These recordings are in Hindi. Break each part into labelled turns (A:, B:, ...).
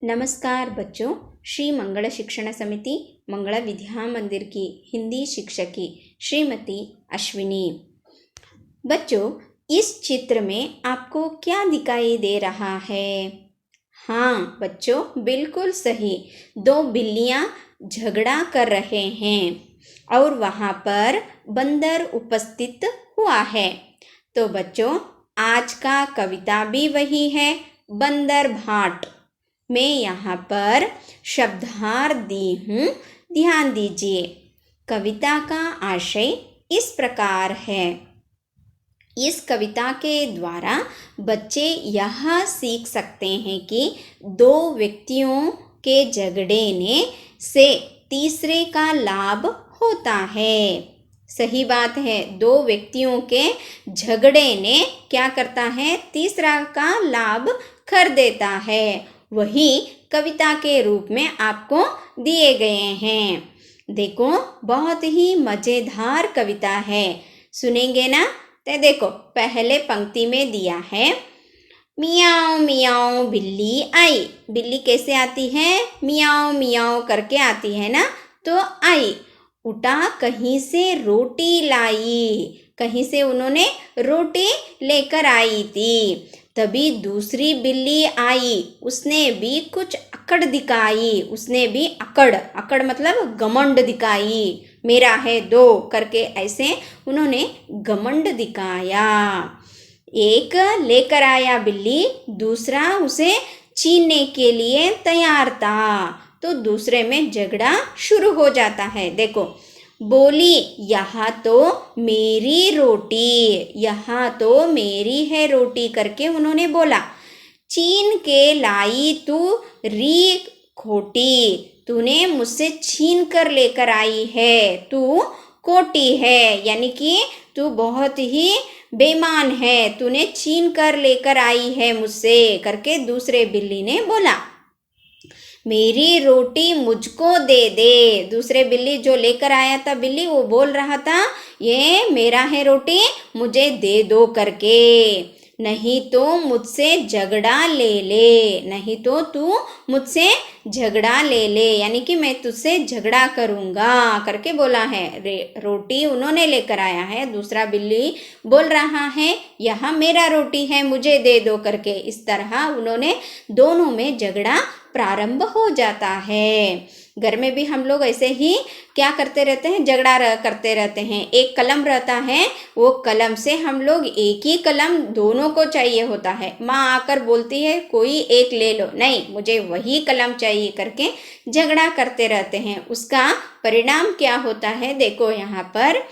A: नमस्कार बच्चों। श्री मंगल शिक्षण समिति मंगला विद्या मंदिर की हिंदी शिक्षकी श्रीमती अश्विनी। बच्चों, इस चित्र में आपको क्या दिखाई दे रहा है? हाँ बच्चों, बिल्कुल सही। दो बिल्लियाँ झगड़ा कर रहे हैं और वहाँ पर बंदर उपस्थित हुआ है। तो बच्चों, आज का कविता भी वही है, बंदर भाट। मैं यहाँ पर शब्दार्थ दी हूँ, ध्यान दीजिए। कविता का आशय इस प्रकार है। इस कविता के द्वारा बच्चे यह सीख सकते हैं कि दो व्यक्तियों के झगड़े से तीसरे का लाभ होता है। सही बात है, दो व्यक्तियों के झगड़े ने क्या करता है, तीसरा का लाभ कर देता है। वही कविता के रूप में आपको दिए गए हैं। देखो, बहुत ही मज़ेदार कविता है, सुनेंगे ना? तो देखो, पहले पंक्ति में दिया है, मियाओ मियाओ बिल्ली आई। बिल्ली कैसे आती है? मियाओ मियाओ करके आती है ना। तो आई, उठा कहीं से रोटी लाई। कहीं से उन्होंने रोटी लेकर आई थी। तभी दूसरी बिल्ली आई, उसने भी कुछ अकड़ दिखाई। उसने भी अकड़ मतलब घमंड दिखाई। मेरा है दो करके ऐसे उन्होंने घमंड दिखाया। एक लेकर आया बिल्ली, दूसरा उसे छीनने के लिए तैयार था। तो दूसरे में झगड़ा शुरू हो जाता है। देखो, बोली, यहाँ तो मेरी रोटी, यहाँ तो मेरी है रोटी करके उन्होंने बोला। छीन के लाई तू री खोटी, तूने मुझसे छीन कर लेकर आई है, तू खोटी है, यानी कि तू बहुत ही बेईमान है, तूने छीन कर लेकर आई है मुझसे करके दूसरे बिल्ली ने बोला। मेरी रोटी मुझको दे दे। दूसरे बिल्ली जो लेकर आया था बिल्ली, वो बोल रहा था, ये मेरा है रोटी, मुझे दे दो करके, नहीं तो मुझसे झगड़ा ले ले, नहीं तो तू मुझसे झगड़ा ले ले, यानी कि मैं तुझसे झगड़ा करूँगा करके बोला है। रोटी उन्होंने लेकर आया है, दूसरा बिल्ली बोल रहा है यह मेरा रोटी है, मुझे दे दो करके। इस तरह उन्होंने दोनों में झगड़ा प्रारंभ हो जाता है। घर में भी हम लोग ऐसे ही क्या करते रहते हैं, झगड़ा करते रहते हैं। एक कलम रहता है, वो कलम से हम लोग एक ही कलम दोनों को चाहिए होता है। माँ आकर बोलती है कोई एक ले लो, नहीं मुझे वही कलम चाहिए करके झगड़ा करते रहते हैं। उसका परिणाम क्या होता है, देखो यहाँ पर,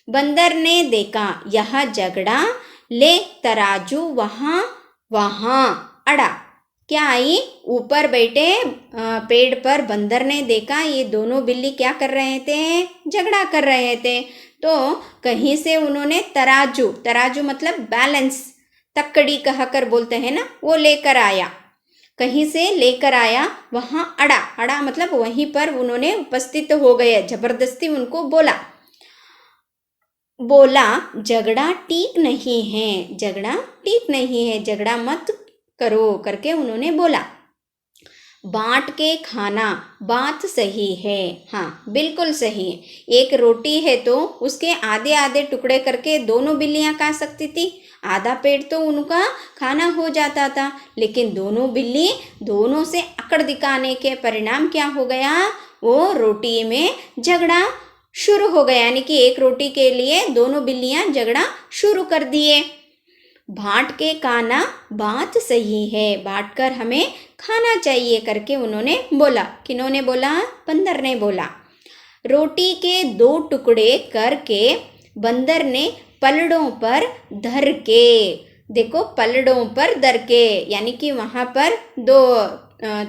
A: बंदर ने देखा यह झगड़ा, ले तराजू वहाँ वहाँ अड़ा। क्या आई, ऊपर बैठे पेड़ पर बंदर ने देखा ये दोनों बिल्ली क्या कर रहे थे, झगड़ा कर रहे थे। तो कहीं से उन्होंने तराजू, तराजू मतलब बैलेंस, तक्कड़ी कहकर बोलते हैं ना, वो लेकर आया। कहीं से लेकर आया, वहाँ अड़ा मतलब वहीं पर उन्होंने उपस्थित हो गए। जबरदस्ती उनको बोला झगड़ा ठीक नहीं है, झगड़ा ठीक नहीं है, झगड़ा मत करो करके उन्होंने बोला। बांट के खाना, बात सही है। हाँ बिल्कुल सही। एक रोटी है तो उसके आधे आधे टुकड़े करके दोनों बिल्लियां खा सकती थी। आधा पेट तो उनका खाना हो जाता था, लेकिन दोनों बिल्ली दोनों से अकड़ दिखाने के परिणाम क्या हो गया, वो रोटी में झगड़ा शुरू हो गया। यानी कि एक रोटी के लिए दोनों बिल्लियां झगड़ा शुरू कर दिए। बांट के खाना, बात सही है, बांट कर हमें खाना चाहिए करके उन्होंने बोला। किन्होंने बोला? बंदर ने बोला। रोटी के दो टुकड़े करके बंदर ने पलड़ों पर धर के, देखो पलड़ों पर धर के, यानी कि वहाँ पर दो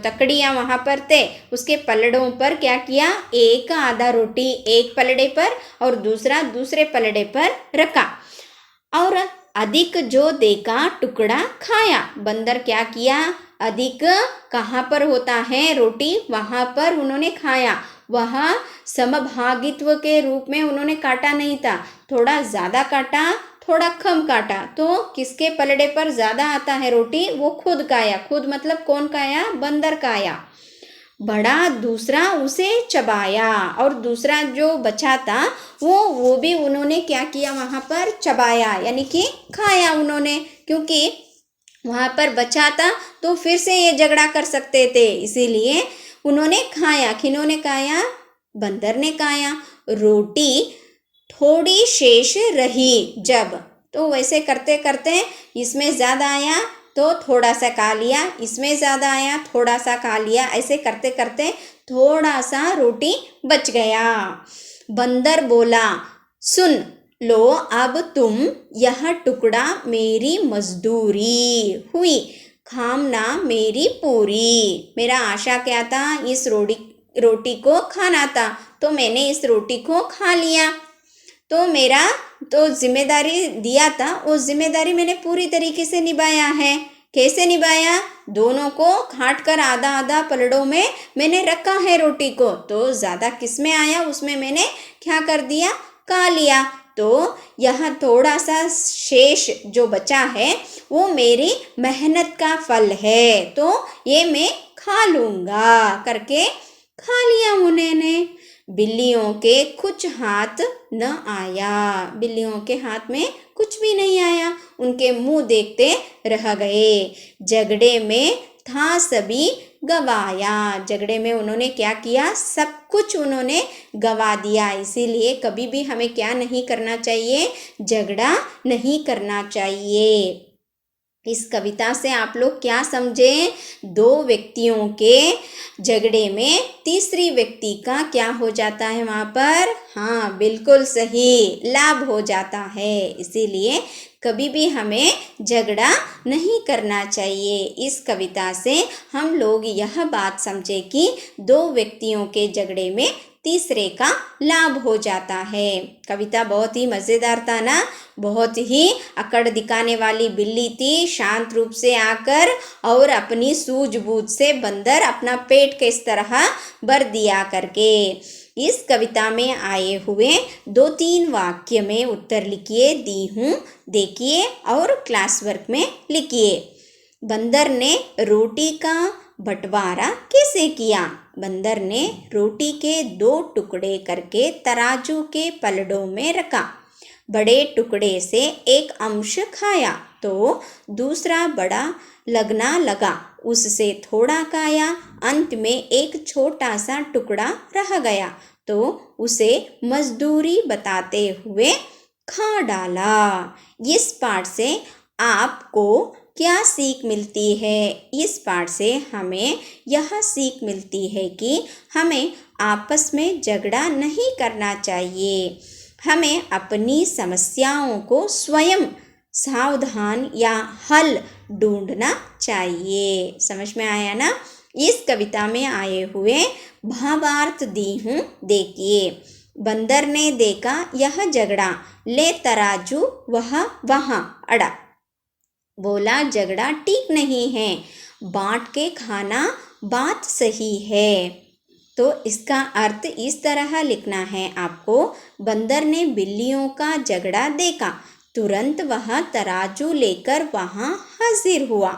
A: तकड़ियाँ वहाँ पर थे, उसके पलड़ों पर क्या किया, एक आधा रोटी एक पलड़े पर और दूसरा दूसरे पलड़े पर रखा और अधिक जो देखा टुकड़ा खाया। बंदर क्या किया, अधिक कहाँ पर होता है रोटी, वहाँ पर उन्होंने खाया। वह समभागित्व के रूप में उन्होंने काटा नहीं था, थोड़ा ज़्यादा काटा, थोड़ा कम काटा तो किसके पलड़े पर ज़्यादा आता है रोटी, वो खुद खाया। खुद मतलब कौन खाया, बंदर खाया। बड़ा दूसरा उसे चबाया और दूसरा जो बचा था वो भी उन्होंने क्या किया, वहाँ पर चबाया यानी कि खाया उन्होंने, क्योंकि वहाँ पर बचा था तो फिर से ये झगड़ा कर सकते थे, इसीलिए उन्होंने खाया। किन्होंने खाया, बंदर ने खाया। रोटी थोड़ी शेष रही जब, तो वैसे करते करते इसमें ज़्यादा आया तो थोड़ा सा खा लिया, इसमें ज़्यादा आया थोड़ा सा खा लिया, ऐसे करते करते थोड़ा सा रोटी बच गया। बंदर बोला, सुन लो अब तुम, यह टुकड़ा मेरी मजदूरी हुई, खामना मेरी पूरी। मेरा आशा क्या था, इस रोटी को खाना था, तो मैंने इस रोटी को खा लिया। तो मेरा तो जिम्मेदारी दिया था, उस जिम्मेदारी मैंने पूरी तरीके से निभाया है। कैसे निभाया, दोनों को काट कर आधा आधा पलड़ों में मैंने रखा है रोटी को, तो ज़्यादा किस में आया उसमें मैंने क्या कर दिया, खा लिया। तो यह थोड़ा सा शेष जो बचा है वो मेरी मेहनत का फल है, तो ये मैं खा लूँगा करके खा लिया उन्होंने। बिल्लियों के कुछ हाथ न आया, बिल्लियों के हाथ में कुछ भी नहीं आया, उनके मुंह देखते रह गए। झगड़े में था सभी गवाया, झगड़े में उन्होंने क्या किया, सब कुछ उन्होंने गवा दिया। इसीलिए कभी भी हमें क्या नहीं करना चाहिए, झगड़ा नहीं करना चाहिए। इस कविता से आप लोग क्या समझे, दो व्यक्तियों के झगड़े में तीसरी व्यक्ति का क्या हो जाता है वहाँ पर, हाँ बिल्कुल सही, लाभ हो जाता है। इसीलिए कभी भी हमें झगड़ा नहीं करना चाहिए। इस कविता से हम लोग यह बात समझे कि दो व्यक्तियों के झगड़े में तीसरे का लाभ हो जाता है। कविता बहुत ही मज़ेदार था ना, बहुत ही अकड़ दिखाने वाली बिल्ली थी, शांत रूप से आकर और अपनी सूझबूझ से बंदर अपना पेट किस तरह भर दिया करके। इस कविता में आए हुए 2-3 वाक्य में उत्तर लिखिए, दी हूँ, देखिए और क्लास वर्क में लिखिए। बंदर ने रोटी का बंटवारा कैसे किया, बंदर ने रोटी के 2 टुकड़े करके तराजू के पलड़ों में रखा। बड़े टुकड़े से एक अंश खाया तो दूसरा बड़ा लगना लगा, उससे थोड़ा खाया, अंत में एक छोटा सा टुकड़ा रह गया तो उसे मजदूरी बताते हुए खा डाला। इस पाठ से आपको क्या सीख मिलती है, इस पाठ से हमें यह सीख मिलती है कि हमें आपस में झगड़ा नहीं करना चाहिए। हमें अपनी समस्याओं को स्वयं सावधान या हल ढूंढना चाहिए। समझ में आया ना। इस कविता में आए हुए भावार्थ दी हूँ, देखिए। बंदर ने देखा यह झगड़ा, ले तराजू वह वहाँ अड़ा, बोला झगड़ा ठीक नहीं है, बांट के खाना बात सही है। तो इसका अर्थ इस तरह लिखना है आपको, बंदर ने बिल्लियों का झगड़ा देखा, तुरंत वह तराजू लेकर वहाँ हाजिर हुआ।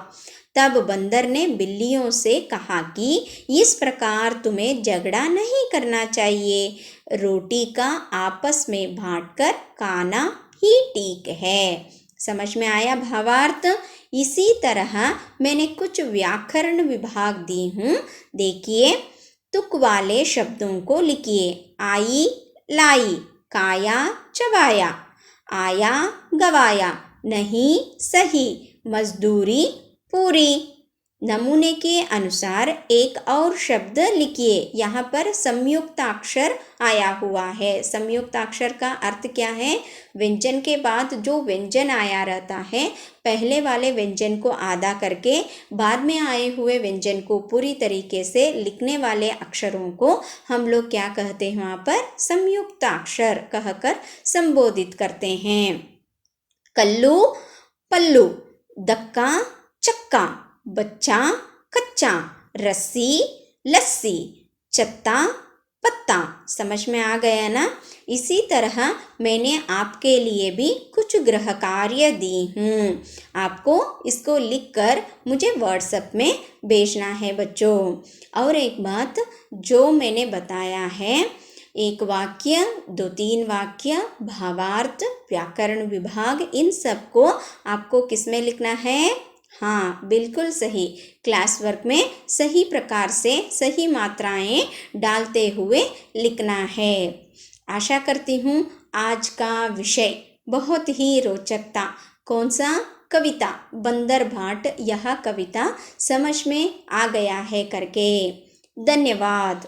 A: तब बंदर ने बिल्लियों से कहा कि इस प्रकार तुम्हें झगड़ा नहीं करना चाहिए, रोटी का आपस में बांटकर खाना ही ठीक है। समझ में आया भावार्थ। इसी तरह मैंने कुछ व्याकरण विभाग दी हूँ, देखिए। तुक वाले शब्दों को लिखिए, आई लाई, काया चबाया, आया गवाया, नहीं सही, मजदूरी पूरी। नमूने के अनुसार एक और शब्द लिखिए, यहाँ पर संयुक्ताक्षर आया हुआ है। संयुक्ताक्षर का अर्थ क्या है, व्यंजन के बाद जो व्यंजन आया रहता है, पहले वाले व्यंजन को आधा करके बाद में आए हुए व्यंजन को पूरी तरीके से लिखने वाले अक्षरों को हम लोग क्या कहते हैं, वहाँ पर संयुक्ताक्षर कहकर संबोधित करते हैं। कल्लू पल्लू, दक्का चक्का, बच्चा कच्चा, रस्सी लस्सी, चत्ता पत्ता। समझ में आ गया ना। इसी तरह मैंने आपके लिए भी कुछ गृह कार्य दी हूँ। आपको इसको लिखकर मुझे व्हाट्सएप में भेजना है बच्चों। और एक बात जो मैंने बताया है, एक वाक्य, 2-3 वाक्य, भावार्थ, व्याकरण विभाग, इन सबको आपको किसमें लिखना है? हाँ, बिल्कुल सही, क्लास वर्क में सही प्रकार से सही मात्राएं डालते हुए लिखना है। आशा करती हूँ आज का विषय बहुत ही रोचक था। कौन सा? कविता बंदर भाट, यह कविता समझ में आ गया है करके। धन्यवाद।